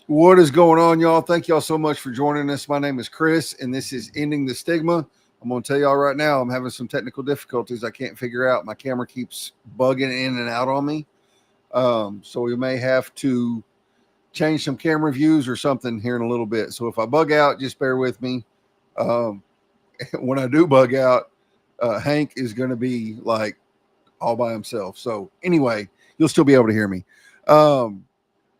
What is going on, y'all? Thank y'all so much for joining us. My name is Chris, and this is Ending the Stigma. I'm going to tell y'all right now, I'm having some technical difficulties I can't figure out. My camera keeps bugging in and out on me. So we may have to change some camera views or something here in a little bit. So if I bug out, just bear with me. Um, when I do bug out, Hank is going to be like all by himself. So anyway, you'll still be able to hear me. Um,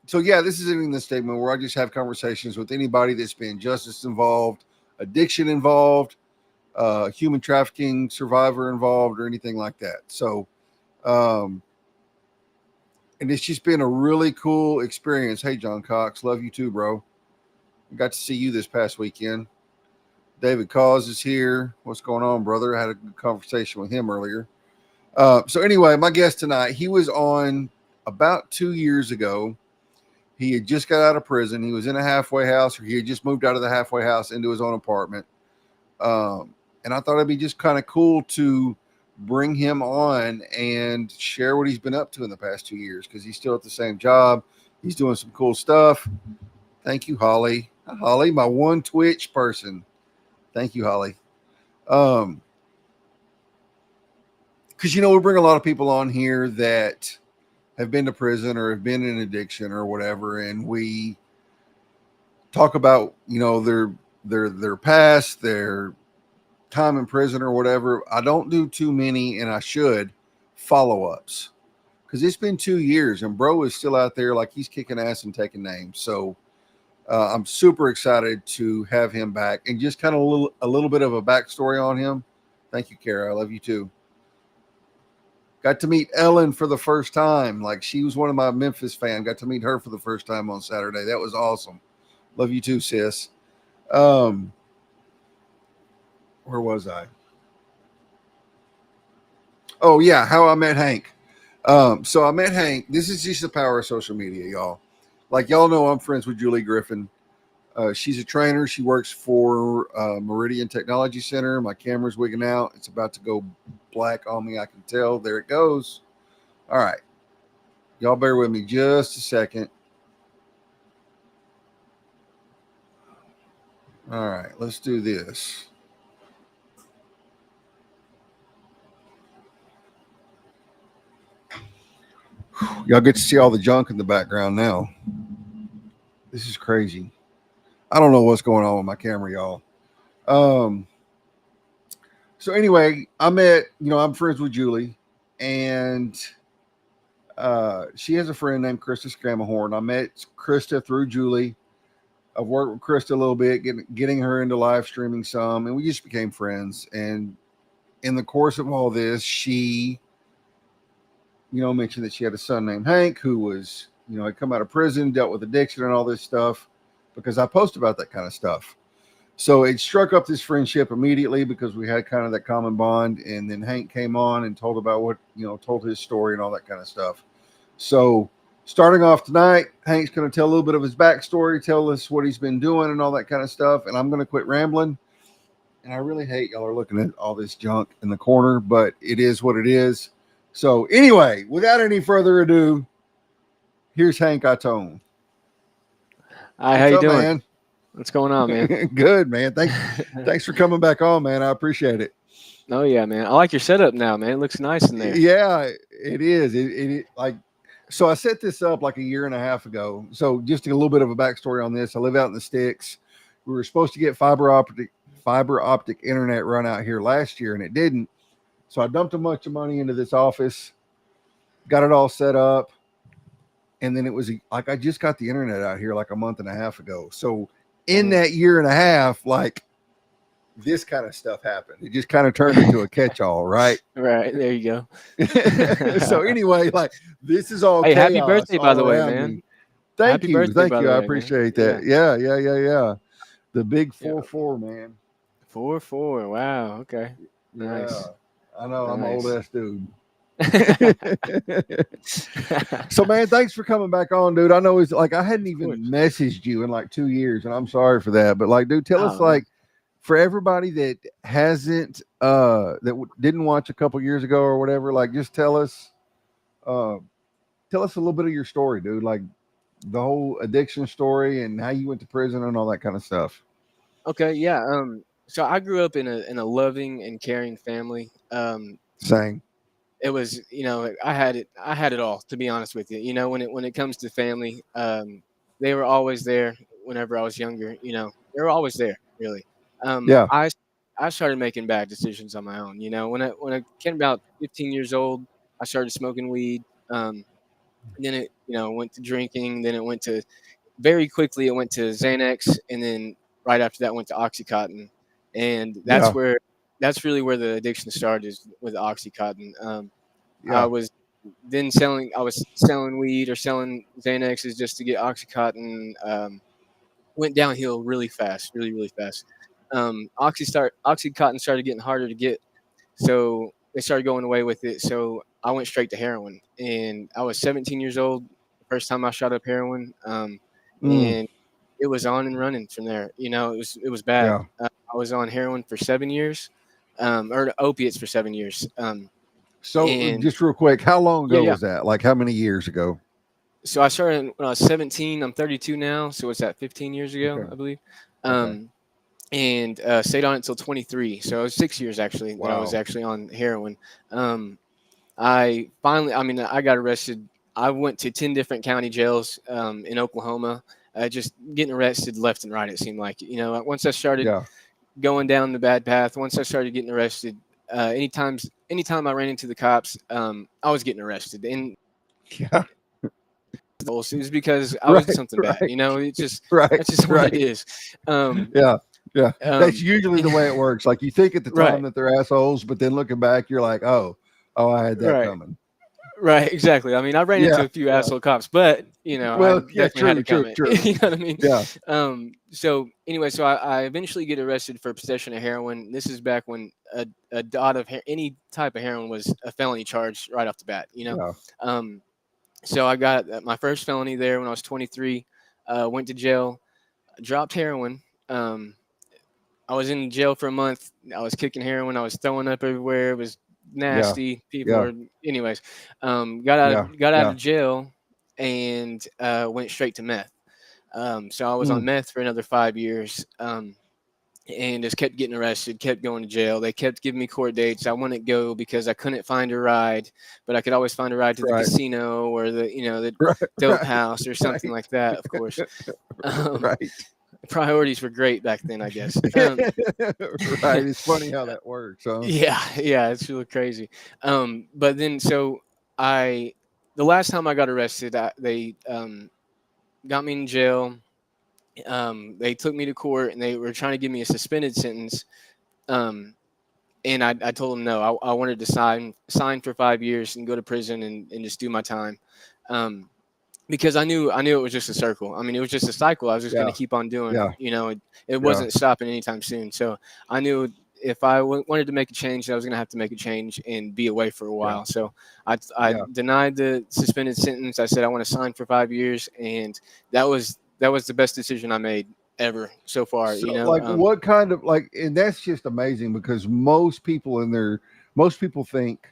so yeah, this is ending the statement where I just have conversations with anybody that's been justice involved, addiction involved, human trafficking survivor involved, or anything like that. So, um, and it's just been a really cool experience. Hey, John Cox, love you too, bro. I got to see you this past weekend. David Cause is here. What's going on, brother? I had a good conversation with him earlier. So anyway, my guest tonight, he was on about 2 years ago. He had just got out of prison. He was in a halfway house, or he had just moved out of the halfway house into his own apartment. And I thought it'd be just kind of cool to bring him on and share what he's been up to in the past 2 years because he's still at the same job. He's doing some cool stuff. Thank you, Holly. Holly, my one Twitch person. Thank you, Holly. Because we bring a lot of people on here that have been to prison or have been in addiction or whatever, and we talk about their past, their time in prison or whatever. I don't do too many, and I should, follow-ups because it's been 2 years and bro is still out there like he's kicking ass and taking names. So I'm super excited to have him back and just kind of a little bit of a backstory on him. Thank you, Kara. I love you too. Got to meet Ellen for the first time. Like, she was one of my Memphis fans. Got to meet her for the first time on Saturday. That was awesome. Love you too, sis. Um, where was I? Oh yeah, how I met Hank. So I met Hank. This is just the power of social media, y'all. Like, y'all know, I'm friends with Julie Griffin. She's a trainer. She works for Meridian Technology Center. My camera's wigging out. It's about to go black on me. I can tell. There it goes. All right. Y'all bear with me just a second. All right. Let's do this. Y'all get to see all the junk in the background now. This is crazy. I don't know what's going on with my camera, y'all. Um, so anyway, I'm friends with Julie, and she has a friend named Krista Scramahorn. I met Krista through Julie. I've worked with Krista a little bit, getting her into live streaming some, and we just became friends. And in the course of all this, she, mentioned that she had a son named Hank who was, had come out of prison, dealt with addiction and all this stuff because I post about that kind of stuff. So it struck up this friendship immediately because we had kind of that common bond. And then Hank came on and told about told his story and all that kind of stuff. So starting off tonight, Hank's going to tell a little bit of his backstory, tell us what he's been doing and all that kind of stuff. And I'm going to quit rambling. And I really hate y'all are looking at all this junk in the corner, but it is what it is. So anyway, without any further ado, here's Hank Atone. Hi, how What's you up, doing? man? What's going on, man? Good, man. Thanks for coming back on, man. I appreciate it. Oh yeah, man. I like your setup now, man. It looks nice in there. Yeah, it is. It like so. I set this up like a year and a half ago. So just a little bit of a backstory on this. I live out in the sticks. We were supposed to get fiber optic internet run out here last year, and it didn't. So I dumped a bunch of money into this office, got it all set up, and then it was like I just got the internet out here like a month and a half ago. So in Mm. that year and a half, like this kind of stuff happened. It just kind of turned into a catch-all, right? Right there you go. So anyway, like this is all Hey, happy chaos birthday, by all the way, around me. man. Thank Happy you, birthday, thank by you. the I way, man. appreciate Yeah, that. Yeah, yeah, yeah, yeah. The big yeah. 4-4, man. 4-4. Wow. Okay. Yeah, Nice. I know. I'm an old Nice. ass dude. So man, thanks for coming back on, dude. I know it's like I hadn't Of even course. messaged you in like 2 years, and I'm sorry for that. But like, dude, tell us Oh man. like for everybody that hasn't didn't watch a couple years ago or whatever, like just uh tell us a little bit of your story, dude. Like the whole addiction story and how you went to prison and all that kind of stuff. Okay, yeah. So I grew up in a loving and caring family. Saying, It was, I had it all, to be honest with you. When it comes to family, they were always there whenever I was younger. They were always there, really. Um, yeah, I I started making bad decisions on my own. When I came about 15 years old, I started smoking weed. Then it, went to drinking. Then it went to very quickly. It went to Xanax, and then right after that went to OxyContin, and yeah, that's really where the addiction started, is with OxyContin. I yeah, was selling weed or selling Xanaxes just to get OxyContin. Went downhill really fast, really, really fast. OxyContin started getting harder to get, so they started going away with it. So I went straight to heroin, and I was 17 years old the first time I shot up heroin, mm, and it was on and running from there. It was bad. yeah. I was on heroin for 7 years, or opiates for 7 years, So and just real quick, how long yeah, ago yeah. was that? Like how many years ago? So I started when I was 17. I'm 32 now, so what's that? 15 years ago, Okay, I believe. okay, Um, and stayed on it until 23. So it was 6 years actually that I was wow, actually on heroin. Um, I mean, I got arrested. I went to 10 different county jails in Oklahoma, just getting arrested left and right. It seemed like, once I started yeah, going down the bad path, once I started getting arrested, anytime I ran into the cops, I was getting arrested. And yeah, it was because I was doing right, something bad. right, It's just right, that's just what it right. is. Um, Yeah, yeah. That's um, usually the way it works. Like you think at the time right, that they're assholes, but then looking back, you're like, oh, I had that right. coming. Right, exactly. I mean, I ran into Yeah, a few yeah. asshole cops, but I Well, yeah, definitely had true, it true, coming. true. You know what I mean? Yeah, So anyway, so I eventually get arrested for possession of heroin. This is back when a dot of any type of heroin was a felony charge right off the bat. yeah, Um, so I got my first felony there when I was 23. Went to jail, dropped heroin. Um, I was in jail for a month. I was kicking heroin. I was throwing up everywhere. It was yeah, nasty. People yeah, were, anyways. Got out yeah, of got out yeah. of jail and went straight to meth. So I was on Mm, meth for another 5 years, and just kept getting arrested. Kept going to jail. They kept giving me court dates. I wouldn't go because I couldn't find a ride, but I could always find a ride to the right, casino or the right, dope right, house or something right, like that. Of course. Um, right. Priorities were great back then, I guess. Right. It's funny how that works, huh? Yeah, yeah, it's really crazy. But then so I the last time I got arrested, they got me in jail. They took me to court and they were trying to give me a suspended sentence. Um, and I told them no. I wanted to sign for 5 years and go to prison and just do my time. Um, because I knew it was just a circle. I mean, it was just a cycle. I was just going Yeah, to keep on doing. yeah, It yeah, wasn't stopping anytime soon. So I knew if I wanted to make a change, I was going to have to make a change and be away for a yeah, while. So I yeah. denied the suspended sentence. I said I want to sign for 5 years, and that was the best decision I made ever so far. So, like, what kind of like, and that's just amazing because most people think,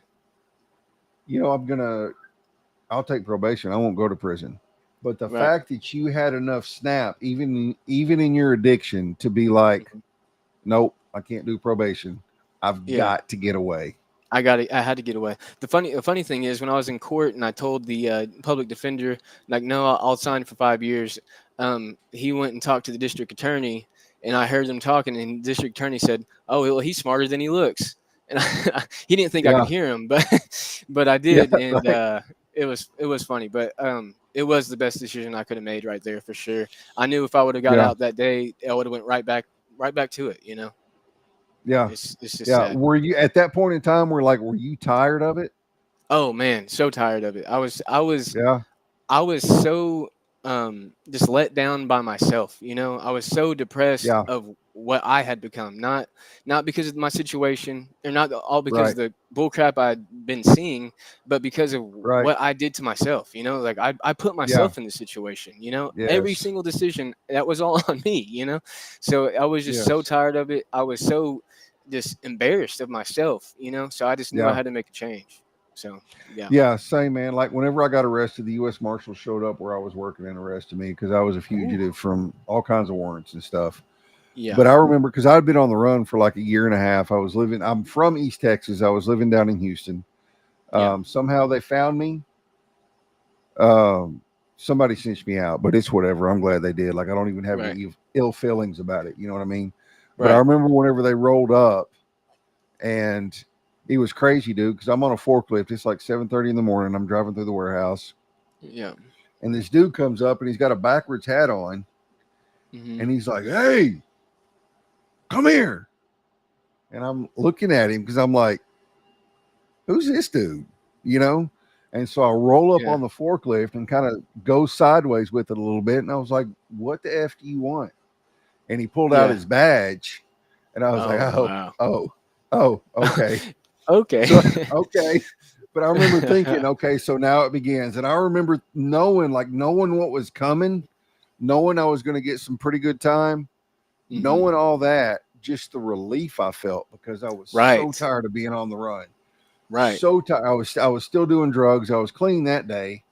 I'll take probation. I won't go to prison. But the Right. fact that you had enough snap, even in your addiction, to be like, Mhm. nope, I can't do probation. I've Yeah. got to get away. I had to get away. The funny thing is, when I was in court and I told the public defender, like, no, I'll sign for 5 years. He went and talked to the district attorney, and I heard them talking, and the district attorney said, "Oh, well, he's smarter than he looks." And he didn't think I could Yeah, hear him, but but I yeah, did, and right. it was funny, but it was the best decision I could have made right there for sure. I knew if I would have got Yeah, out that day, I would have went right back to it. yeah, It's just yeah. sad. Were you at that point in time were you tired of it? Oh man, so tired of it. Yeah, I was so just let down by myself. I was so depressed yeah, of what I had become. Not because of my situation, or not all because of right, the bullcrap I'd been seeing, but because of right. what I did to myself. Like I put Yeah, myself in this situation. Every yes, single decision that was all on me. So I was just so yes, tired of it. I was so just embarrassed of myself. So I just knew I yeah, had to make a change. So yeah, Yeah, same man. Like whenever I got arrested, the U.S. Marshals showed up where I was working and arrested me because I was a Ooh. fugitive from all kinds of warrants and stuff. Yeah, But I remember because I'd been on the run for like a year and a half. I was living. I'm from East Texas. I was living down in Houston. yeah, Somehow they found me. Um, Somebody cinched me out, but it's whatever. I'm glad they did. Like I don't even have any right, ill feelings about it. You know what I mean? But I right, remember whenever they rolled up, and it was crazy, dude. Because I'm on a forklift. It's like 7:30 in the morning. I'm driving through the warehouse, yeah, and this dude comes up, and he's got a backwards hat on, hmm, and he's like, "Hey, come here." And I'm looking at him because I'm like, "Who's this dude?" You know? And so I roll up yeah, on the forklift and kind of go sideways with it a little bit. And I was like, "What the F do you want?" And he pulled out yeah. his badge. And I was like, Oh "Oh, wow. oh, oh, okay." Okay. So, okay. But I remember thinking, okay, so now it begins. And I remember knowing what was coming, knowing I was going to get some pretty good time, hmm, knowing all that, just the relief I felt because I was so right, tired of being on the run. right, So tired. I was still doing drugs. I was clean that day.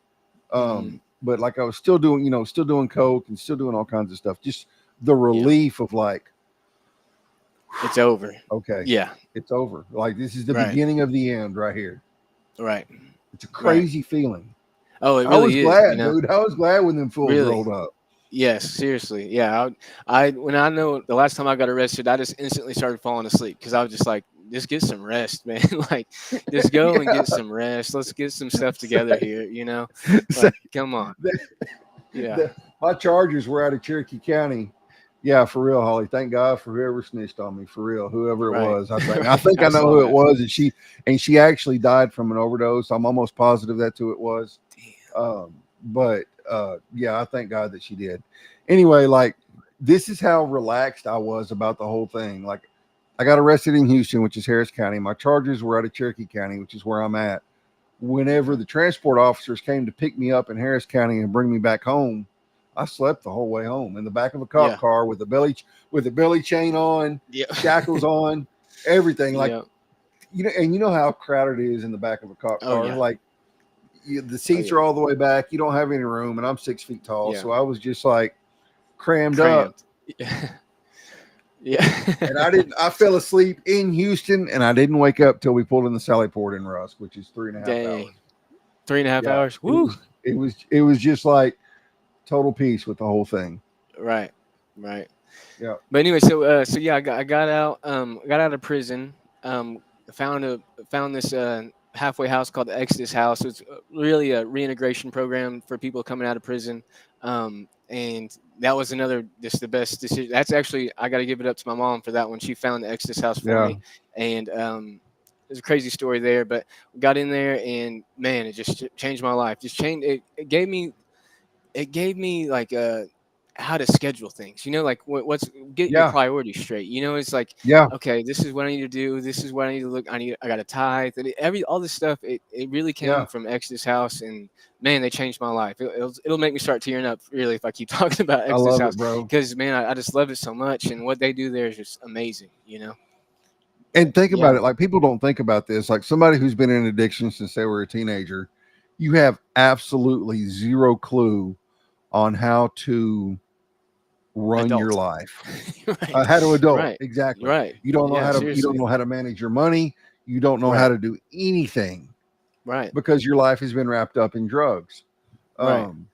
hmm, But like I was still doing, still doing coke and still doing all kinds of stuff. Just the yeah. relief of like, It's over. okay, Yeah, it's over. Like this is the right, beginning of the end right here. right, It's a right. crazy feeling. Oh, it I was really is. glad, dude. I was glad when them fools Really. rolled up. Yes, seriously. Yeah, I when I know the last time I got arrested, I just instantly started falling asleep because I was just like, just get some rest, man. Like, just go and Yeah. get some rest. Let's get some stuff together here. Say, Like, come on. the, Yeah. my charges were out of Cherokee County. Yeah, for real, Holly. Thank God for whoever snitched on me. For real, whoever it Right. was. I think. I Right. think I I know saw who it that. was, and she actually died from an overdose. I'm almost positive that's who it was. Damn. But yeah, I thank God that she did. Anyway, like this is how relaxed I was about the whole thing. Like I got arrested in Houston, which is Harris County. My charges were out of Cherokee County, which is where I'm at. Whenever Yeah. the transport officers came to pick me up in Harris County and bring me back home, I slept the whole way home in the back of a cop Yeah. car with a belly chain on, Yeah. shackles on, everything. Like Yeah. and you know how crowded it is in the back of a cop Oh car. yeah. Like the Oh seats yeah. are all the way back. You don't have any room, and I'm 6 feet tall, Yeah. so I was just like crammed up. Cramped. Yeah. Yeah. And I didn't. I fell asleep in Houston, and I didn't wake up till we pulled in the Sallyport in Rusk, which is 3.5 hours. Dang. 3.5 Yeah, hours. Woo. it was just like total peace with the whole thing. Right. Right. Yeah, But anyway, so yeah, I got out got out of prison. Um, found this halfway house called the Exodus House. It's really a reintegration program for people coming out of prison. And that was another just the best decision. That's actually I got to give it up to my mom for that one. She found the Exodus House for yeah, me, and there's a crazy story there. But we got in there, and man, it just changed my life. Just changed it. It gave me like how to schedule things. Like what's get your yeah, priorities straight. It's like, yeah, okay, this is what I need to do. This is what I need to look. I got to tithe. And all this stuff. It really came yeah. from Exodus House, and man, they changed my life. It'll make me start tearing up really if I keep talking about I Exodus love it, House bro. because man, I just love it so much, and what they do there is just amazing. And think Yeah. about it. Like people don't think about this. Like somebody who's been in addiction since they were a teenager, you have absolutely zero clue on how to run your Adult. life. Right. How to adult, Right. exactly. Right. You don't know Yeah. how to you don't Seriously. know how to manage your money. You don't know how Right. to do anything Right. because your life has been wrapped up in drugs. Right. Um,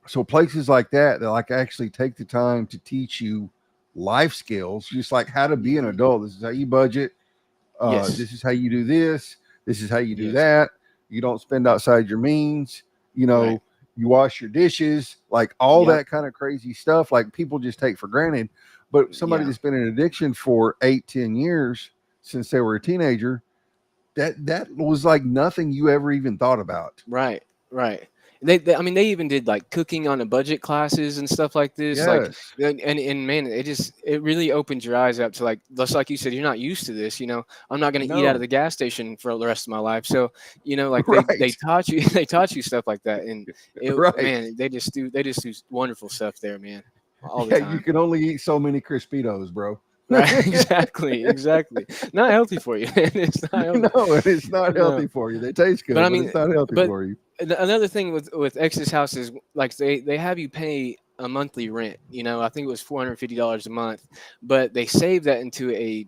so places like that like actually take the time to teach you life skills, just like how to be an Hmm. adult. This is how you budget. Yes. This is how you do this. This is how you do Yes. that. You don't spend outside your means. You Right. know, you wash your dishes, like all Yep. that kind of crazy stuff. Like people just take for granted. But somebody Yeah. that's been in addiction for 8, 10 years since they were a teenager, that was like nothing you ever even thought about. Right. Right. I mean, they even did like cooking on a budget classes and stuff like this. Like, Yes. and man, it really opens your eyes up to like, just like you said, you're not used to this. I'm not going to eat out of No. the gas station for the rest of my life. So, like they Right. taught you, they taught you stuff like that, and Right. man, they just do wonderful stuff there, man, all the Yeah, you time. can only eat so many Crispitos, bro. Right. Exactly. Not healthy for you, man. It's not healthy. No, and it's not No. healthy for you. They taste But good, I but mean, it's not healthy but for you. another thing with Exodus House is like they have you pay a monthly rent. I think it was $450 a month, but they save that into a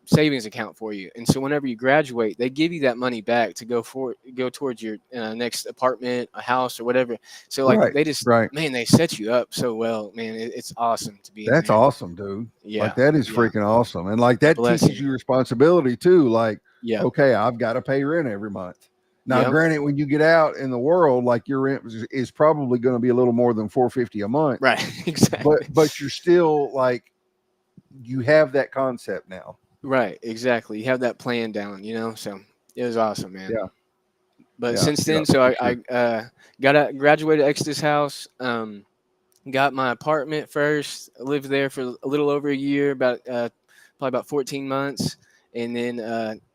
savings account for you. And so whenever you graduate, they give you that money back to go towards your next apartment, a house, or whatever. So like Right, they just right. man, they set you up so well, man. It's awesome to be in That's there. awesome, dude. Like Yeah, that is yeah, freaking awesome. And like a that teaches blessing. you responsibility too. Like, Yeah, okay, I've got to pay rent every month. Now, yep, granted, when you get out in the world, like your rent is probably going to be a little more than 450 a month, right, but exactly. you're still like you have that concept now. Right, exactly. You have that plan down, So it was awesome, man. Yeah, But yeah, since yeah, then, so for I sure. got out, graduated Exodus House, got my apartment first. Lived there for a little over a year, about probably about 14 months, and then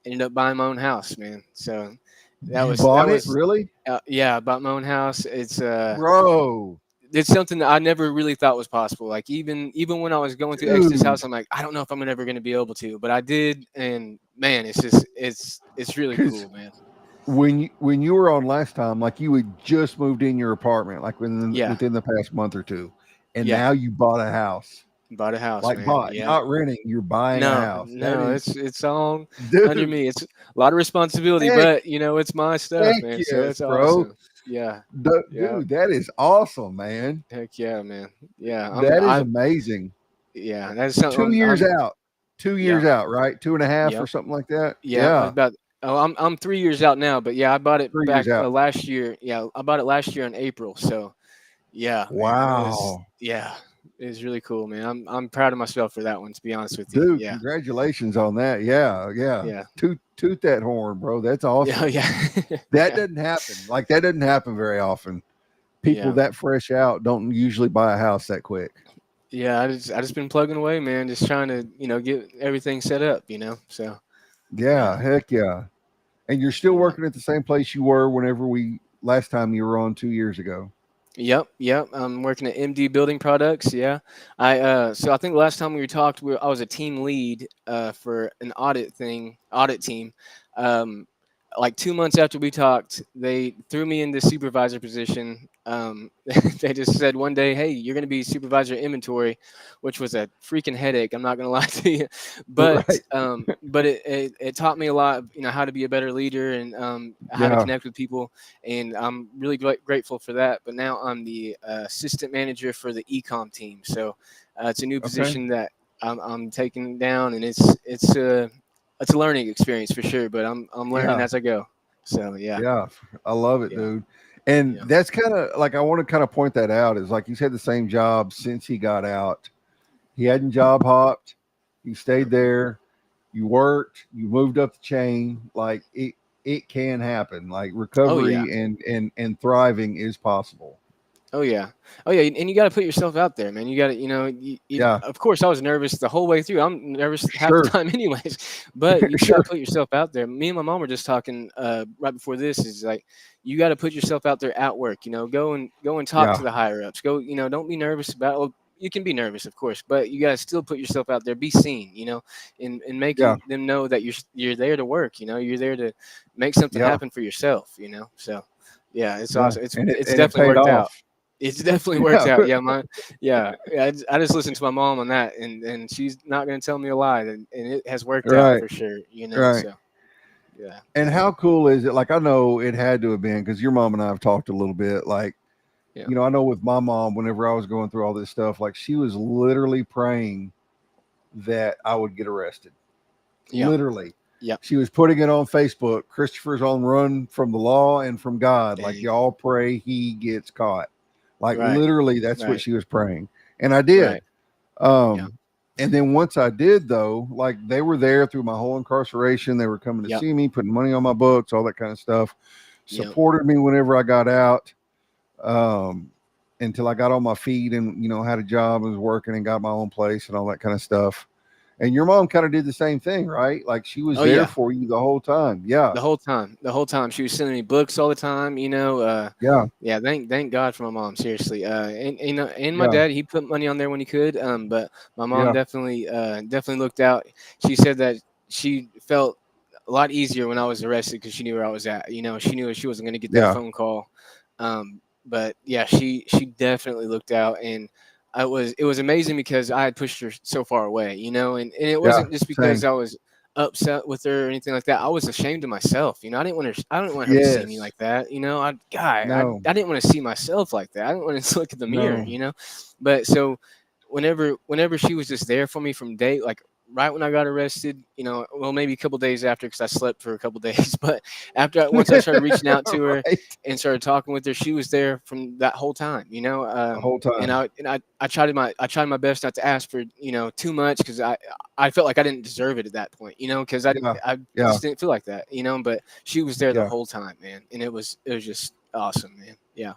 ended up buying my own house, man. So that You was that bought it, was really, yeah, I bought my own house. bro, It's something that I never really thought was possible. Like even when I was going through Exodus dude? House, I'm like, I don't know if I'm ever going to be able to, but I did, and man, it's just it's really Because cool, man. when you were on last time, like you had just moved in your apartment, like Yeah, within the past month or two, and yeah, now you bought a house. bought a house, Like man. bought, Yeah, not renting. You're buying a no, house. That no, is, it's all under dude. me. It's a lot of responsibility, Heck, but it's my stuff, heck man. So yes, it's bro. awesome. Yeah, yeah, Dude, that is awesome, man. heck yeah, man. Yeah, That is amazing. yeah, that's 2 something years I'm out. Two yeah, years out, right? Two and a half or yep. something like that. Yeah, Yeah. about I'm 3 years out now, but yeah, I bought it 3 years back out. last year. Yeah, I bought it last year in April. So yeah, man, Wow. it was really cool, man. I'm proud of myself for that one, to be honest with you. Dude, Yeah, congratulations on that. Yeah, yeah. yeah, Toot that horn, bro. That's yeah, awesome. yeah, That yeah, doesn't happen. Like that doesn't happen very often. People yeah, that fresh out don't usually buy a house that quick. yeah. I just been plugging away, man. Just trying to get everything set up, So Yeah, yeah, heck yeah. And you're still yeah. working at the same place you were whenever we last time you were on 2 years ago. Yep, yep. I'm working at MD Building Products. Yeah, so I think the last time we talked, I was a team lead for an audit team. Um, like 2 months after we talked, they threw me in the supervisor position. They just said one day, "Hey, you're going to be supervisor of inventory," which was a freaking headache. I'm not going to lie to you, Right. but it taught me a lot. How to be a better leader and how to Yeah. connect with people, and I'm really grateful for that. But now I'm the assistant manager for the ecom team, so it's a new Okay. position that I'm taking down, and it's a learning experience for sure. But I'm learning Yeah. as I go. So yeah, Yeah. I love it, yeah, dude. And yeah, that's kind of like I want to kind of point that out is like he's had the same job since he got out. He hadn't job hopped. He stayed there. You worked. You moved up the chain. Like it can happen. Like oh yeah. recovery and thriving is possible. Oh yeah, oh yeah, and you got to put yourself out there, man. You got to, Yeah. of course, I was nervous the whole way through. I'm nervous half the Sure. time, anyways. But you got to Sure. put yourself out there. Me and my mom were just talking right before this. Is like you got to put yourself out there at work. Go and talk Yeah. to the higher ups. Go, don't be nervous about. Well, you can be nervous, of course, but you got to still put yourself out there. Be seen, and Yeah. making them know that you're there to work. You're there to make something Yeah. happen for yourself. So yeah, it's Yeah. awesome. It's And it it's and it definitely paid worked out. off. It's definitely worked Yeah. out. Yeah, I just listened to my mom on that, and she's not going to tell me a lie, and it has worked out Right. for sure. Right. So yeah, And how cool is it? Like I know it had to have been because your mom and I have talked a little bit. Like, yeah, I know with my mom, whenever I was going through all this stuff, like she was literally praying that I would get arrested. yeah, Literally. yeah. She was putting it on Facebook. Christopher's on run from the law and from God. Like Dang. y'all pray he gets caught. Like Right, literally, that's what right, she was praying. And I did. right. Yeah, And then once I did, though, like they were there through my whole incarceration. They were coming to yep, see me, putting money on my books, all that kind of stuff. yep, Supported me whenever I got out, um, until I got on my feet and had a job and was working and got my own place and all that kind of stuff. And your mom kind of did the same thing, right? Like she was Oh there yeah, for you the whole time. Yeah. the whole time she was sending me books all the time. Yeah. Yeah, thank God for my mom. Seriously, and my Yeah. dad, he put money on there when he could. But my mom Yeah. definitely looked out. She said that she felt a lot easier when I was arrested because she knew where I was at. She knew she wasn't going to get that Yeah. phone call. But yeah, she definitely looked out, and it was amazing because I had pushed her so far away. And it Yeah. wasn't just because Same. I was upset with her or anything like that. I was ashamed of myself. I didn't want her to see me Yes. like that. I No. didn't want to see myself like that. I didn't want to look at the mirror. No. But so whenever she was just there for me from day, like right when I got arrested, well, maybe a couple days after, because I slept for a couple days. But once I started reaching out to her Right. and started talking with her, she was there from that whole time. The whole And time. I tried my best not to ask for too much, because I felt like I didn't deserve it at that point, because Yeah. I Yeah. just didn't feel like that. But she was there the Yeah. whole time, man, and it was just awesome, man. Yeah,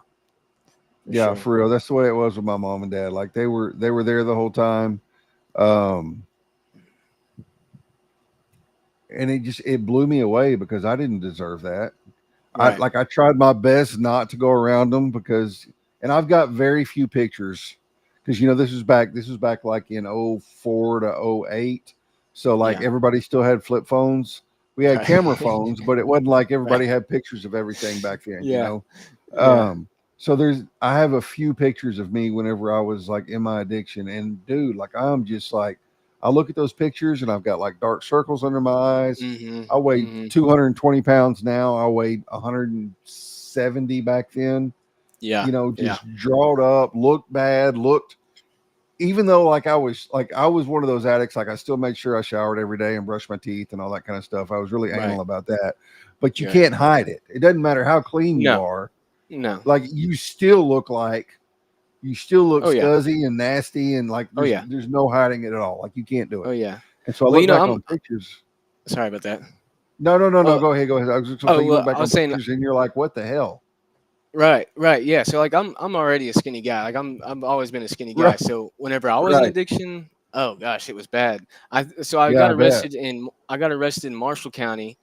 for Yeah. sure. For real. That's the way it was with my mom and dad. Like they were there the whole time. Um, and it blew me away because I didn't deserve that. Right. I tried my best not to go around them because, and I've got very few pictures because this was back like in '04 to '08. So like Yeah. everybody still had flip phones. We had camera Right. phones, but it wasn't like Right. everybody had pictures of everything back then, you Yeah. know. Yeah. So I have a few pictures of me whenever I was like in my addiction, and dude, like I'm just like I look at those pictures and I've got like dark circles under my eyes. Mhm. I weigh Mhm. 220 pounds now. I weighed 170 back then. Yeah. Yeah. Just drawed up, looked bad, looked. Even though I was one of those addicts, like I still made sure I showered every day and brushed my teeth and all that kind of stuff. I was really Right. anal about that. But you Right. can't hide it. It doesn't matter how clean you No. are. No. Like you still look Oh yeah. scuzzy and nasty, and like Oh yeah. there's no hiding it at all. Like you can't do Oh it. yeah. And so I Well, look back I'm on pictures. sorry about that. No, no, no, no. Oh, Go ahead, go ahead. I was just gonna say oh you look well, back I was on saying. pictures and you're like, what the hell? Right, right, yeah. So like I'm already a skinny guy. Like I've always been a skinny guy. Right, So whenever I was in right. addiction, oh gosh, it was bad. I Yeah, got I bet. arrested in Marshall County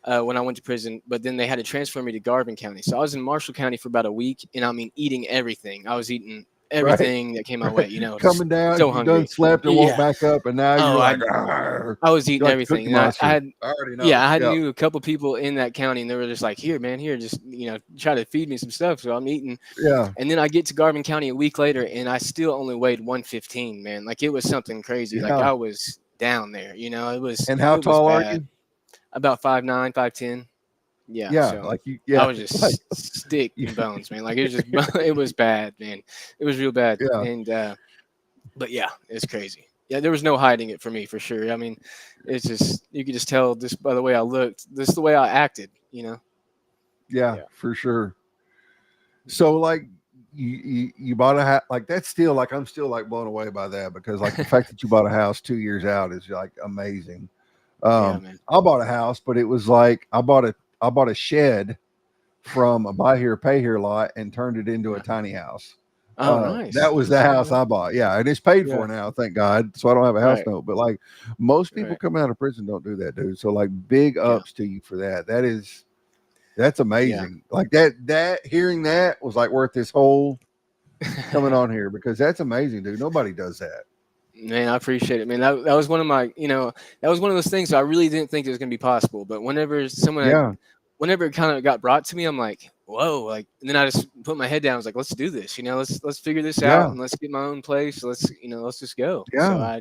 when I went to prison, but then they had to transfer me to Garvin County. So I was in Marshall County for about a week, and I mean eating everything. I was eating Right. everything that came my way. Just Coming down, so you done hungry. slept and woke Yeah. back up, and now Oh, you're I like, "Arr." I was You're eating like the everything, Cookie and I Monster. had I already yeah, know. I had Yeah, knew a couple people in that county, and they were just like, "Here, man, here, just try to feed me some stuff." So I'm eating, yeah, and then I get to Garvin County a week later, and I still only weighed 115, man. Like it was something crazy. Like yeah. I was down there. It was And how it was tall are bad. you? About 5'9", 5'10". Yeah, Yeah, so like you. I Yeah, was like just stick you, and bones, man. Like it was just it was bad, man. It was real bad, yeah, and but yeah, it's crazy. Yeah, there was no hiding it for me for sure. I mean, it's just you could just tell just by the way I looked, this the way I acted. yeah, Yeah. for sure. So like you bought a house, like that's still like I'm still like blown away by that because like the fact that you bought a house 2 years out is like amazing. Yeah, man. I bought a house, but it was like I bought a shed from a buy here pay here lot and turned it into a Yeah. tiny house. Oh, nice, That was the nice. house I bought. Yeah, and it's paid Yeah. for now, thank God. So I don't have a house Right. note. But like most people Right. coming out of prison don't do that, dude. So like big Yeah. ups to you for that. That's Yeah. amazing. Like that hearing that was like worth this whole coming on here because that's amazing, dude. Nobody does that. Man, I appreciate it, man. That was one of my, that was one of those things I really didn't think it was gonna be possible. But Yeah, whenever it kind of got brought to me, I'm like, whoa, like, and then I just put my head down. I was like, let's do this, let's figure this out yeah, and let's get my own place. Let's just go. So yeah. I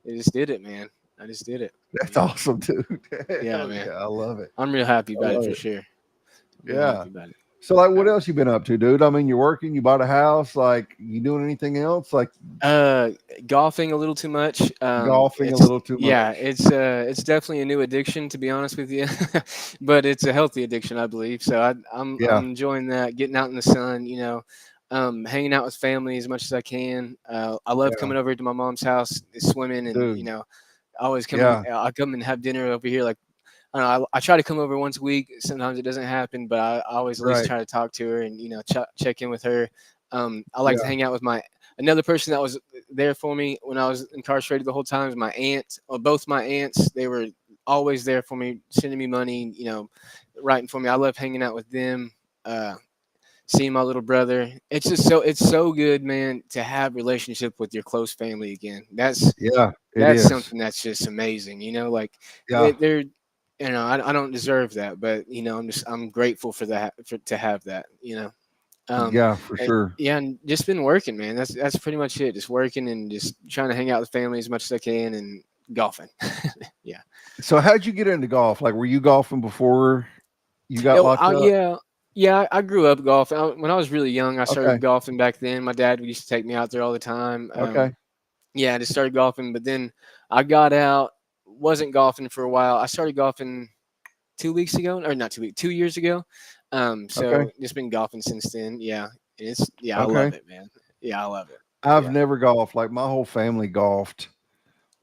just did it, man. I just did it. That's awesome, dude. Yeah, Hell man. yeah, I love it. I'm real happy I about it love for it. sure. I'm real Yeah. happy about it. So like what Yeah. else you been up to, dude? I mean, you're working, you bought a house, like you doing anything else? Like Uh, Golfing a little too much. golfing a little too Yeah, much. it's definitely a new addiction to be honest with you, but it's a healthy addiction, I believe. So I'm Yeah, enjoying that, getting out in the sun, hanging out with family as much as I can. I love yeah, coming over to my mom's house, swimming, and dude. I always Yeah, I come and have dinner over here. Like I don't know, I try to come over once a week. Sometimes it doesn't happen, but I always at least right. try to talk to her and check in with her. I like to Yeah, hang out with Another person that was there for me when I was incarcerated the whole time is my aunt, or both my aunts. They were always there for me, sending me money, writing for me. I love hanging out with them. Uh, Seeing my little brother. It's so good, man, to have relationship with your close family again. Yeah, it That's is. something that's just amazing. Like Yeah, they're, I don't deserve that, but I'm grateful for that, to have that. yeah, for sure. Yeah, and just been working, man. That's pretty much it. Just working and just trying to hang out with family as much as I can, and golfing. Yeah. So how'd you get into golf? Like, were you golfing before you got Oh, locked up? yeah. Yeah, I grew up golfing. When I was really young, I started Okay, golfing back then. My dad used to take me out there all the time. okay, Yeah, I just started golfing, but then I got out, wasn't golfing for a while. I started golfing 2 weeks ago, or not 2 weeks, 2 years ago. okay, So just been golfing since then. Yeah, yeah, I love okay. it, man. Yeah, I love it. I've Yeah, never golfed. Like my whole family golfed,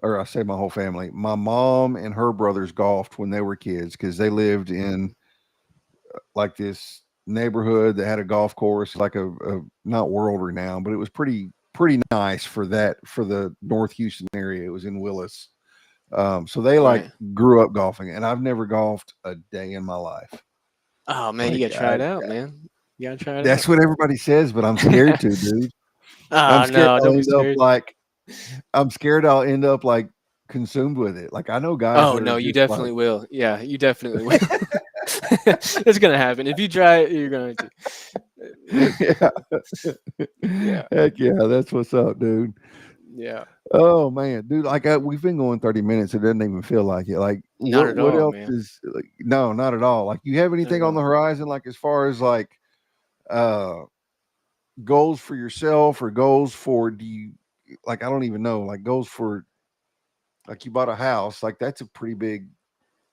or I say my whole family. My mom and her brothers golfed when they were kids because they lived in like this neighborhood that had a golf course, like a not world renowned, but it was pretty nice for that for the North Houston area. It was in Willis. So they like right. grew up golfing, and I've never golfed a day in my life. Oh man, you Like gotta try it out, man. You gotta try it that's out. what everybody says, but I'm scared to, dude. I'm Oh scared no, I'll don't be end up scared. like I'm scared I'll end up like consumed with it. Like I know guys Oh that are no, you just like definitely will. Yeah, you definitely will. It's gonna happen if you try it. You're going to. yeah. Yeah, Heck yeah, that's what's up, dude. yeah. Oh man, dude, like we've been going 30 minutes. It doesn't even feel like it. Like Not at what all, else man. is like no, not at all. Like you have Not anything at on the all. horizon, like as far as like uh goals for yourself or goals for do you like I don't even know, like goals for like you bought a house, like that's a pretty big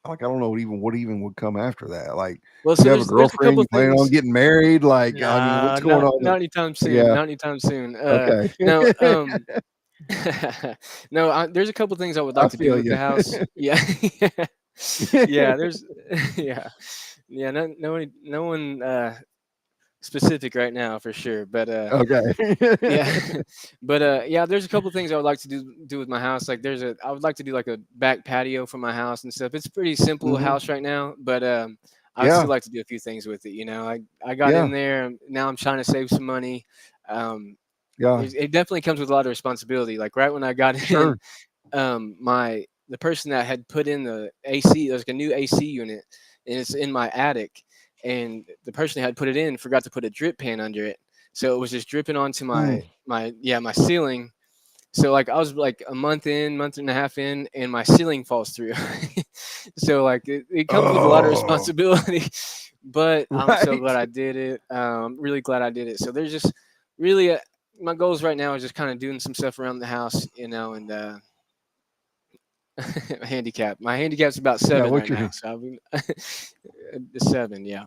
like I don't know what even would come after that. Like Well, you so have a there's a couple girlfriend, you of planning on things. getting married, like I mean, Nah, what's going not on? anytime soon. Yeah, Not anytime soon. okay. No. No. There's a couple things I would I like to do feel with the you. house. Yeah. Yeah. There's. Yeah. Yeah. No one specific right now for sure, but yeah. Okay. But yeah, there's a couple things I would like to do with my house. Like I would like to do like a back patio for my house and stuff. It's a pretty simple Mhm. house right now, but I'd still Yeah, like to do a few things with it. I got yeah, in there. Now I'm trying to save some money. Um, yeah, it definitely comes with a lot of responsibility. Like right when I got in, sure. the person that had put in the AC, there's like a new AC unit, and it's in my attic. And the person who had put it in forgot to put a drip pan under it, so it was just dripping onto Mm. my ceiling. So like I was like a month and a half in, and my ceiling falls through. So like it comes with a lot of Oh, responsibility, but I'm so glad right. I did it. Really glad I did it. So there's just really my goals right now is just kind of doing some stuff around the house, and handicap. My handicap's about Yeah, 7 what's right your now, so I'll be the 7. Yeah,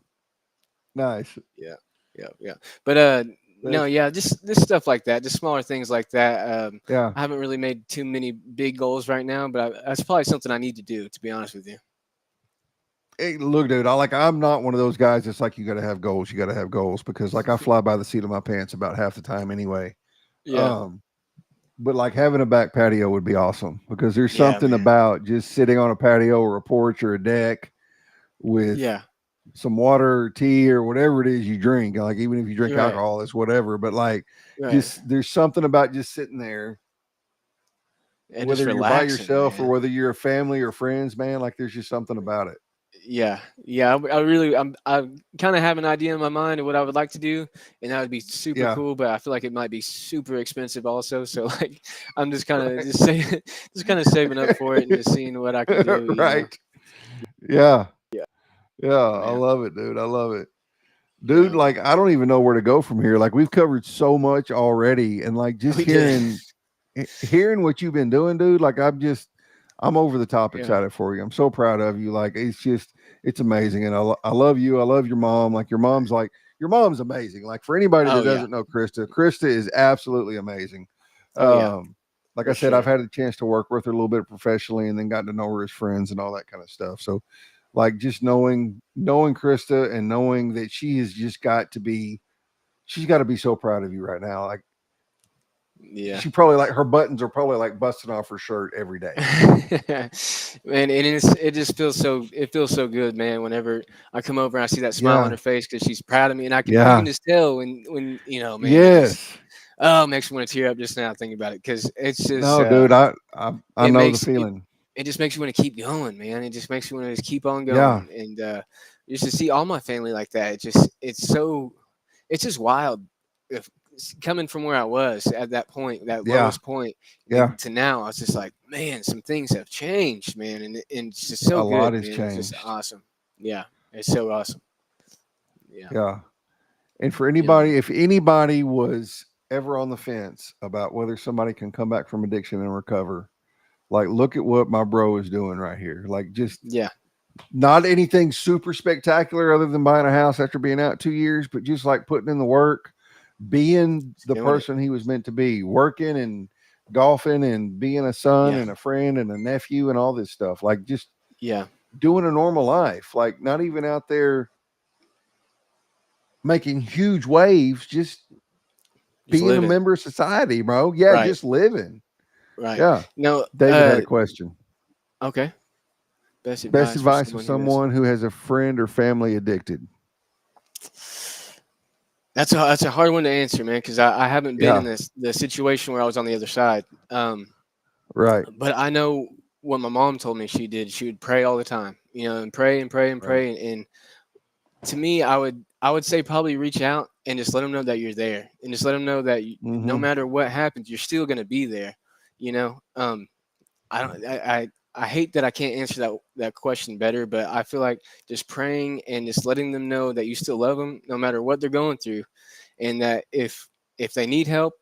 nice? yeah, yeah, yeah. But no, That's yeah, just this stuff like that, just smaller things like that. yeah. I haven't really made too many big goals right now, but that's probably something I need to do. To be honest with you. Hey, look, dude, I'm not one of those guys that's like you got to have goals. You got to have goals because like I fly by the seat of my pants about half the time anyway. Yeah, Um, but like having a back patio would be awesome because there's yeah, something man. about just sitting on a patio or a porch or a deck with Yeah, some water or tea or whatever it is you drink. Like even if you drink you're right, alcohol, it's whatever. But like right, just there's something about just sitting there, and just whether you're by relaxing, yourself or man. whether you're a family or friends, man. Like there's just something about it. Yeah, yeah. I kind of have an idea in my mind of what I would like to do, and that would be super Yeah. cool. But I feel like it might be super expensive also. So like, I'm just kind of Right. just saying, just kind of saving up for it and just seeing what I can do. Right. Yeah. Yeah, Yeah. I man. love it, dude. I love it. Dude, Yeah, like man. I don't even know where to go from here. Like we've covered so much already. And like just We did. hearing what you've been doing, dude, like I'm over the top Yeah. excited for you. I'm so proud of you. Like it's amazing. And I love you. I love your mom. Like your mom's amazing. Like for anybody that Oh yeah. doesn't know Krista is absolutely amazing. Oh yeah. Like I For said, I've sure. had a chance to work with her a little bit professionally and then gotten to know her as friends and all that kind of stuff. So like just knowing Krista and knowing that she's got to be so proud of you right now. Like Yeah. she probably like her buttons are probably like busting off her shirt every day. Man, it just feels so good, man. Whenever I come over and I see that smile on Yeah. her face because she's proud of me, and you can Yeah. just tell when man, it just Yes. makes me want to tear up just now thinking about it because it's just No, dude, I it know the makes feeling. it just makes you want to keep going, man. It just makes you want to just keep on Yeah. going, and just to see all my family like that, it's just wild. If coming from where I was at that point, that Yeah. lowest point, Yeah. to now, I was just like, man, some things have changed, man, and it's just A so lot good, has man. It's just changed. awesome. Yeah, it's so awesome. Yeah, Yeah. And for you know, anybody, if anybody was ever on the fence about whether somebody can come back from addiction and recover, like look at what my bro is doing right here. Like just yeah, not anything super spectacular other than buying a house after being out 2 years, but just like putting in the work, being he's the doing it. person he was meant to be, working and golfing and being a son Yeah, and a friend and a nephew and all this stuff. Like just yeah, doing a normal life, like not even out there making huge waves, just just being a living. member of society, bro. Yeah, Right, just living. right. Yeah. No, David had a question. okay. Best Best advice for advice of someone who is. someone who has a friend or family addicted. That's a hard one to answer, man, because I haven't been in Yeah. the situation where I was on the other side. Right. But I know what my mom told me she did. She would pray all the time, and pray and pray and Right. pray. And to me, I would say probably reach out and just let them know that you're there, and just let them know that no Mm-hmm. matter what happens, you're still gonna be there. You know, I don't. I hate that I can't answer that question better, but I feel like just praying and just letting them know that you still love them no matter what they're going through, and that if they need help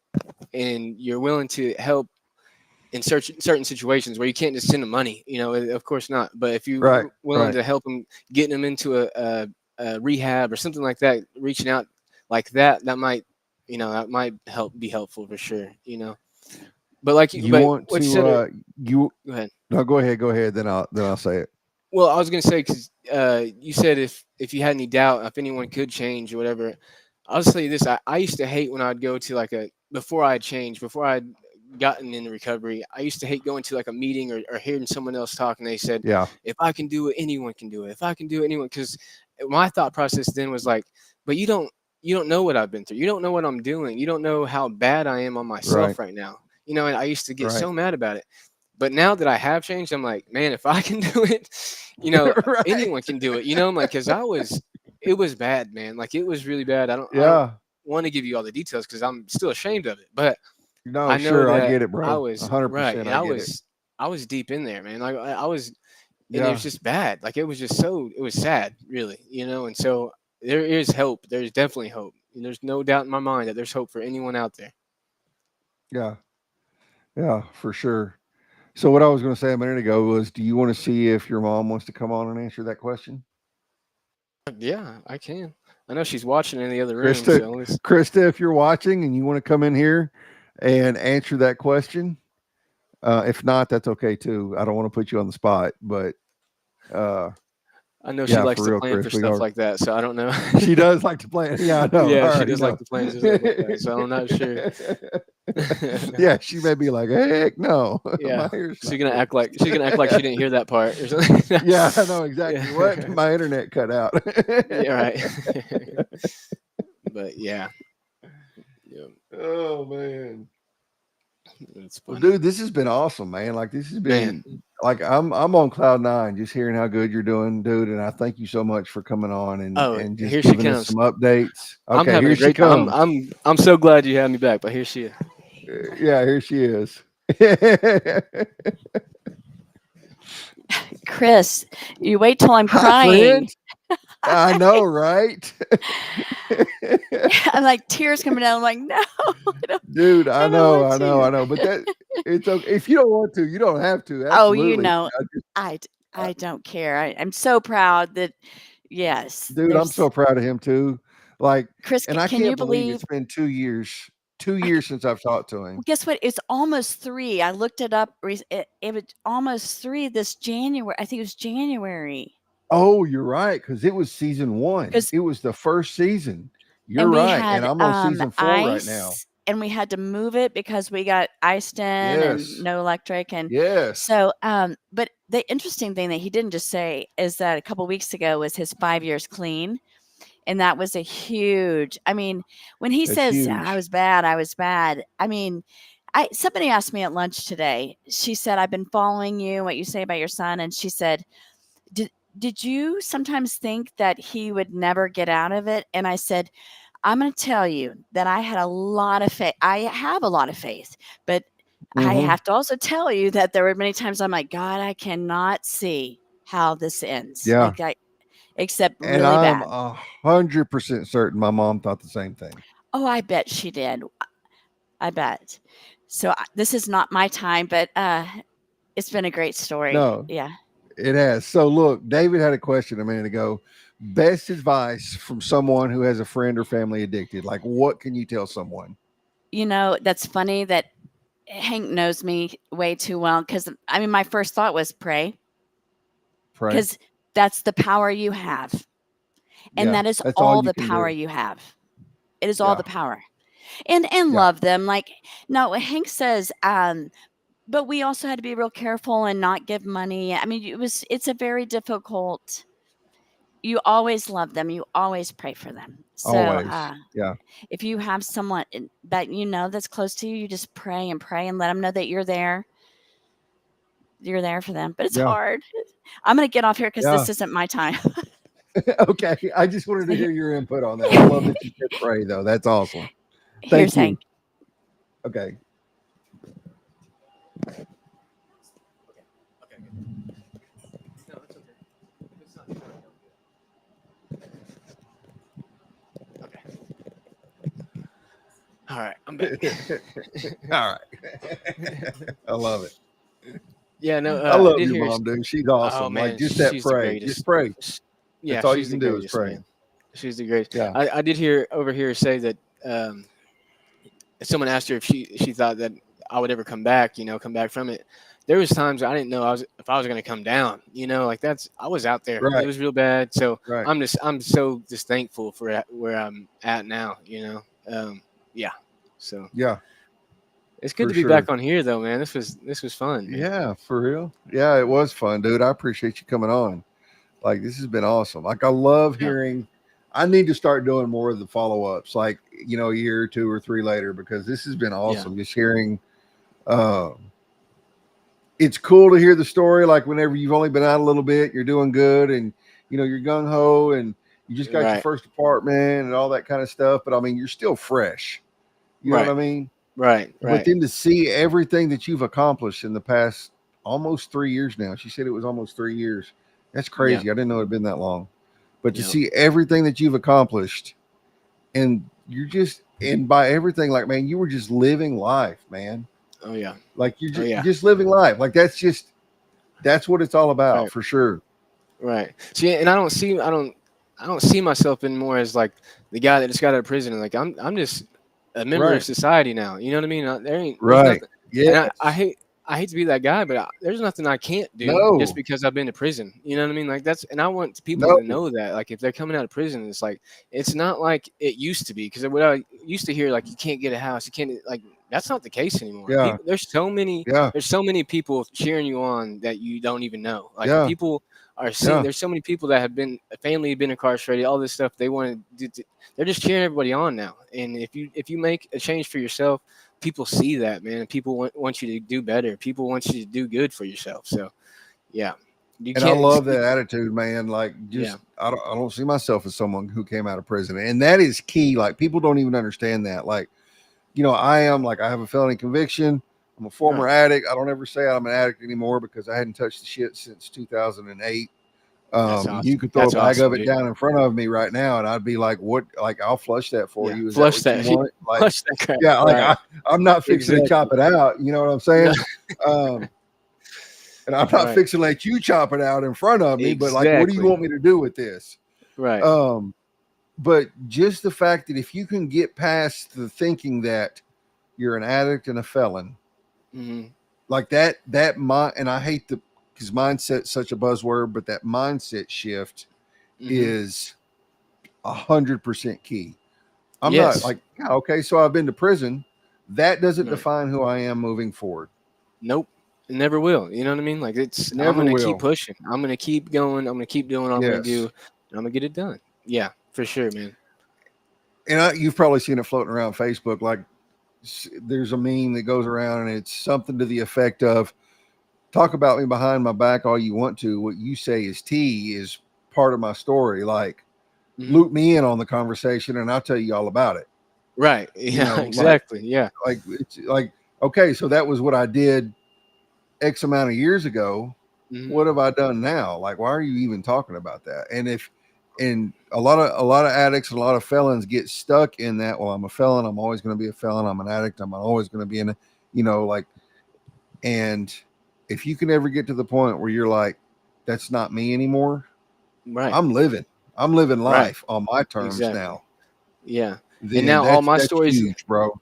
and you're willing to help in certain situations where you can't just send them money, of course not. But if Right. you willing Right. to help them, getting them into a rehab or something like that, reaching out like that, that might be helpful for sure. But You but want what you to said, you go ahead. no go ahead, go ahead, then I'll say it. Well, I was gonna say because you said if you had any doubt if anyone could change or whatever, I'll just tell you this: I used to hate when I'd go to like a before I had changed, before I'd gotten into recovery. I used to hate going to like a meeting or hearing someone else talk, and they said, Yeah. "If I can do it, anyone can do it. If I can do it, anyone." Because my thought process then was like, "But you don't know what I've been through. You don't know what I'm doing. You don't know how bad I am on Right. myself right now." And I used to get Right. so mad about it. But now that I have changed, I'm like, man, if I can do it, Right. anyone can do it. I'm like, because it was bad, man. Like it was really bad. I don't Yeah. want to give you all the details because I'm still ashamed of it. But No, I know sure. I that get it, I bro. was right, 100% and I get it. I was deep in there, man. Like I was, and it was Yeah. just bad. Like it was sad, really. And so there is hope. There's definitely hope. And there's no doubt in my mind that there's hope for anyone out there. Yeah. Yeah, for sure. So what I was going to say a minute ago was, do you want to see if your mom wants to come on and answer that question? Yeah, I can. I know she's watching in the other room, Krista, so let's. Krista, if you're watching and you want to come in here and answer that question, if not, that's okay too. I don't want to put you on the spot, but uh, I know she yeah, likes for to real, plan for Chris, we stuff are. like that, so I don't know. She does like to plan. Yeah, I know. I Yeah, she already does like know. to plan for stuff like that, so I'm not sure. Yeah, she may be like, heck no, my Yeah, ear's not working. she's gonna act like she didn't hear that part or something. Yeah, I know Yeah, exactly what my internet cut out. yeah, right. But yeah, yeah, Oh man. it's Well, funny, dude, this has been awesome, man. Like this has man. been like I'm on cloud nine just hearing how good you're doing, dude. And I thank you so much for coming on Oh, and just here she giving us comes. some updates. I'm Okay, having here a she great time. comes. I'm so glad you had me back. But here she is. Yeah, here she is. Chris, you wait till I'm Hi, friend. crying. I know, right? I'm like tears coming down. I'm like, no, Dude, I don't want I to. know. But that it's okay. If you don't want to, you don't have to. Oh, Absolutely. I I, I don't care. I'm so proud that yes, dude, I'm so there's proud of him too. Like, Chris. and I Can you can't believe it's believe? been 2 years, two I, years since I've talked to him. guess what? It's almost 3. I looked it up. It was almost 3 this January. I think it was January Oh, you're right, because it was season one. because It was the first season. You're and we right, and had I'm on season 4 right ice now. and we had to move it because we got iced in and Yes. no electric. And Yes. so, but the interesting thing that he didn't just say is that a couple weeks ago was his 5 years clean. And that was a huge, I mean, when he That's says, I huge. was bad, I was bad. I mean, somebody asked me at lunch today. She said, I've been following you, what you say about your son. And she said, did you sometimes think that he would never get out of it? And I said, I'm going to tell you that I had a lot of faith. I have a lot of faith, but I Mhm. have to also tell you that there were many times I'm like, God, I cannot see how this ends. Yeah. Except And really I'm bad. 100% certain my mom thought the same thing. Oh, I bet she did. I bet. So this is not my time, but it's been a great story. No, Yeah. it has. So look, David had a question a minute ago. Best advice from someone who has a friend or family addicted. Like, what can you tell someone? You know, that's funny that Hank knows me way too well, because I mean, my first thought was pray, Pray. because that's the power you have. And Yeah, that is that's all all you the can power do. you have. It is all Yeah. the power. And Yeah. love them. Like, no, Hank says, but we also had to be real careful and not give money. I mean, it's a very difficult, you always love them. You always pray for them. So, Always. Yeah. if you have someone that you know that's close to you, you just pray and let them know that you're there. You're there for them. But it's Yeah. hard. I'm going to get off here because Yeah. this isn't my time. Okay. I just wanted to hear your input on that. I love that you said pray, though. That's awesome. Here's Thank you. Hank. Okay. Okay. No, it's okay. It's not okay. All right, I'm back. All right. I love it. Yeah, no, I love did your hear. mom, dude. She's awesome. Oh man, Like just that she's the pray. greatest. Just pray. Yeah, That's all you she's the can do is greatest, pray. man. She's the greatest. Yeah. I did overhear her say that someone asked her if she thought that I would ever come back, come back from it. There was times I didn't know if I was going to come down, like I was out there. Right. It was real bad. So Right. I'm so just thankful for where I'm at now, yeah. So Yeah. it's good For to be sure. back on here though, man. This was fun, man. Yeah, for real. Yeah, it was fun, dude. I appreciate you coming on. Like this has been awesome. Like I love hearing. I need to start doing more of the follow-ups, like a year or 2 or 3 later, because this has been awesome. Just hearing it's cool to hear the story, like whenever you've only been out a little bit, you're doing good, and you're gung-ho, and you just got your first apartment and all that kind of stuff. But I mean, you're still fresh. You know what I mean? Right. But then to see everything that you've accomplished in the past almost 3 years now. She said it was almost 3 years. That's crazy. Yeah. I didn't know it had been that long. But to Yeah. see everything that you've accomplished, and and by everything, like, man, you were just living life, man. Oh yeah. Like you're just living life. Like that's what it's all about, Right. for sure. Right. See, and I don't see myself anymore as like the guy that just got out of prison. And like I'm just a member of society now. You know what I mean? There's nothing. Yeah. And I hate to be that guy, but there's nothing I can't do just because I've been to prison. You know what I mean? Like and I want people to know that, like, if they're coming out of prison, it's like, it's not like it used to be. Because what I used to hear, like, you can't get a house, you can't, like, that's not the case anymore. Yeah. There's so many people cheering you on that you don't even know. Like, people are seeing, there's so many people that have been, a family have been incarcerated, all this stuff. They want to do, they're just cheering everybody on now. And if you make a change for yourself, people see that, man. People want you to do better. People want you to do good for yourself. So, yeah. I love that attitude, man. Like, I don't see myself as someone who came out of prison, and that is key. Like, people don't even understand that. Like, I have a felony conviction. I'm a former addict. I don't ever say I'm an addict anymore because I hadn't touched the shit since 2008. Awesome. You could throw a bag of it down in front of me right now, and I'd be like, "What? Like, I'll flush that for you. Is flush that what you want? Like, flush that crap. Yeah, like I'm not fixing to chop it out. You know what I'm saying? And I'm not fixing to let you chop it out in front of me. But like, what do you want me to do with this? Right. But just the fact that if you can get past the thinking that you're an addict and a felon, like that and I hate because mindset's such a buzzword, but that mindset shift is 100% key. I'm not like, okay, so I've been to prison. that doesn't Right. define who I am moving forward. Nope. It never will. You know what I mean? Like I'm Never gonna will. keep pushing. I'm gonna keep going. I'm gonna keep doing what I'm gonna do. Yes. And I'm gonna get it done. Yeah, for sure, man. And you've probably seen it floating around Facebook. Like there's a meme that goes around and it's something to the effect of, talk about me behind my back all you want to. What you say is tea is part of my story. Like Mhm. loop me in on the conversation and I'll tell you all about it. Right. You Yeah, know, exactly. Yeah. like it's like, okay, so that was what I did X amount of years ago. Mhm. What have I done now? Like, why are you even talking about that? And a lot of addicts and a lot of felons get stuck in that. Well, I'm a felon. I'm always going to be a felon. I'm an addict. I'm always going to be in a, like, and if you can ever get to the point where you're like, that's not me anymore. Right. I'm living Right. life on my terms Exactly. now. Yeah. Then And now all my that's stories, huge, bro.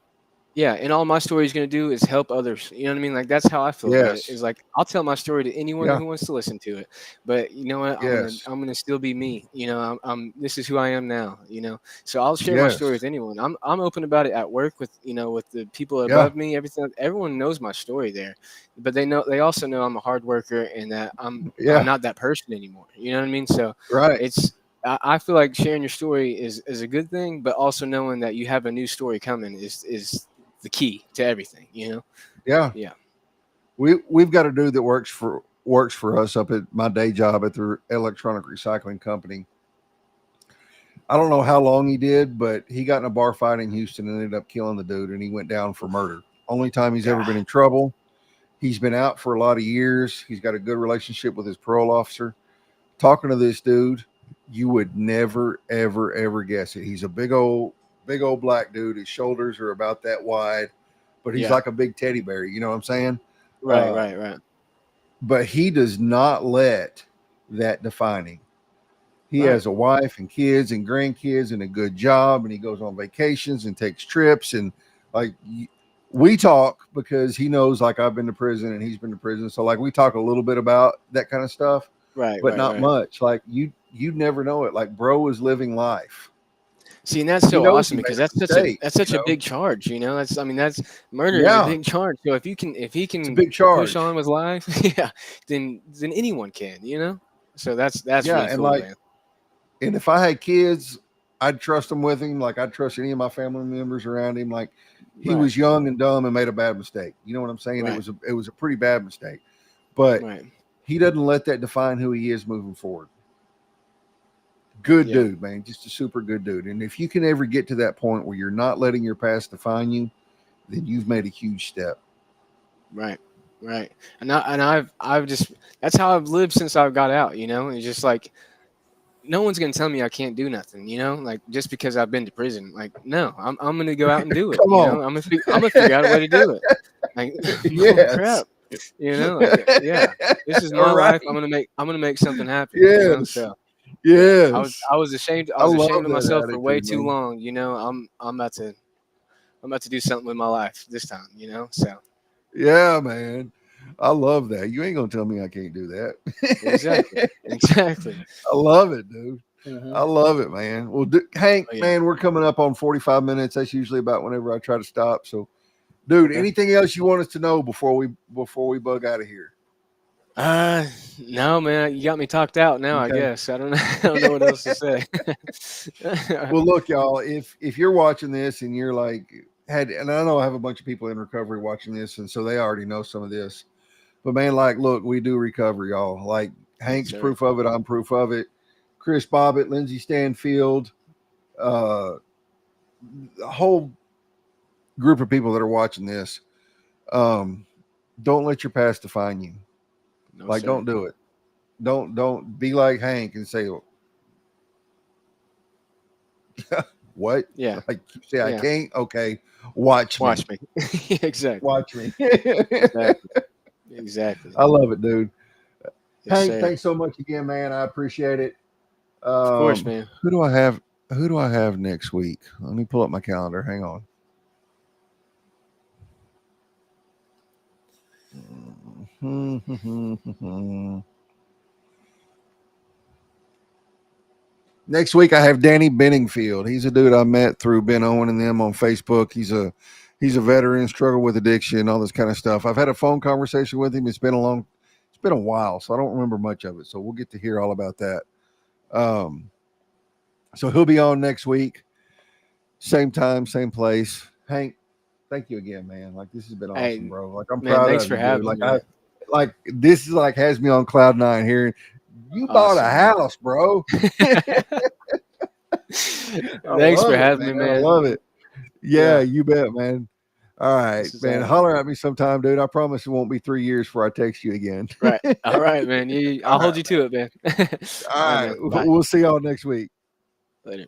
yeah, and all my story is going to do is help others. You know what I mean? Like that's how I feel about it. Yes. Is like I'll tell my story to anyone Yeah. who wants to listen to it. But you know what? Yes. I'm gonna still be me. You know, this is who I am now. You know, so I'll share my story Yes. with anyone. I'm open about it at work with with the people Yeah. above me. Everyone knows my story there, but they also know I'm a hard worker and that I'm Yeah. not that person anymore. You know what I mean? So Right. I feel like sharing your story is a good thing, but also knowing that you have a new story coming is the key to everything, Yeah. Yeah. We've got a dude that works for us up at my day job at the electronic recycling company. I don't know how long he did, but he got in a bar fight in Houston and ended up killing the dude, and he went down for murder. Only time he's ever been in trouble. He's been out for a lot of years. He's got a good relationship with his parole officer. Talking to this dude, you would never, ever, ever guess it. He's a big old black dude. His shoulders are about that wide, but he's Yeah. like a big teddy bear. You know what I'm saying? Right. But he does not let that define him. He Right. has a wife and kids and grandkids and a good job, and he goes on vacations and takes trips. And like we talk because he knows, like, I've been to prison and he's been to prison. So like we talk a little bit about that kind of stuff, Right. but not much. Like you'd never know it. Like bro is living life. See, and that's He so knows awesome he made because a that's mistake, such you a know? big charge, that's murder is a Yeah, big charge. So if he it's a can big push charge. on with life, yeah, then anyone can. So that's Yeah, really and cool, like, man. and if I had kids, I'd trust them with him. Like I'd trust any of my family members around him. Like he Right. was young and dumb and made a bad mistake. You know what I'm saying? Right. It was a pretty bad mistake, but Right. he doesn't let that define who he is moving forward. Good Yeah. dude, man. Just a super good dude. And if you can ever get to that point where you're not letting your past define you, then you've made a huge step. Right. And I've just that's how I've lived since I got out. It's just like no one's gonna tell me I can't do nothing. Like just because I've been to prison. Like no, I'm gonna go out and do it. Come on. I'm gonna figure out a way to do it. Like Yes. crap. Yeah. This is my Right. life. I'm gonna make something happen. Yes. So Yes. I was ashamed. I I was love ashamed of that myself for way attitude, too man. long. I'm about to do something with my life this time. So Yeah, man. I love that. You ain't gonna tell me I can't do that. exactly. I love it, dude. Mhm. I love it, man. Well, Hank, Oh, yeah. man, we're coming up on 45 minutes. That's usually about whenever I try to stop. So, dude, Okay. anything else you want us to know before we bug out of here? No, man, you got me talked out now. Okay. I guess I don't know. I don't know what else to say. Well, look, y'all, if you're watching this and you're like and I know I have a bunch of people in recovery watching this, and so they already know some of this. But man, like, look, we do recover, y'all. Like Hank's Sure. proof of it, I'm proof of it. Chris Bobbitt, Lindsay Stanfield, a whole group of people that are watching this. Don't let your past define you. No, Like, sir. don't do it. Don't be like Hank and say, what? Yeah. Like you say, I Yeah. can't. Okay, watch me. Exactly. Watch me. Exactly. I love it, dude. Yes, Hank, sir. thanks so much again, man. I appreciate it. Of course, man. Who do I have? Who do I have next week? Let me pull up my calendar. Hang on. Next week I have Danny Benningfield. He's a dude I met through Ben Owen and them on Facebook. He's a He's a veteran, struggled with addiction, all this kind of stuff. I've had a phone conversation with him. It's been a while, so I don't remember much of it. So we'll get to hear all about that. So he'll be on next week, same time, same place. Hank, thank you again, man. Like, this has been awesome, Hey, bro. Like, I'm man, proud thanks of for you, having dude. me. Like this is like has me on cloud nine here. You bought a Awesome. house, bro. Thanks for having me, man. I love it. Yeah, Yeah. you bet, man. All right, This is man. awesome. Holler at me sometime, dude. I promise it won't be 3 years before I text you again. Right. All right, man. I'll All hold right, you to it, man. All All right. right, man. Bye. We'll see y'all next week. Later.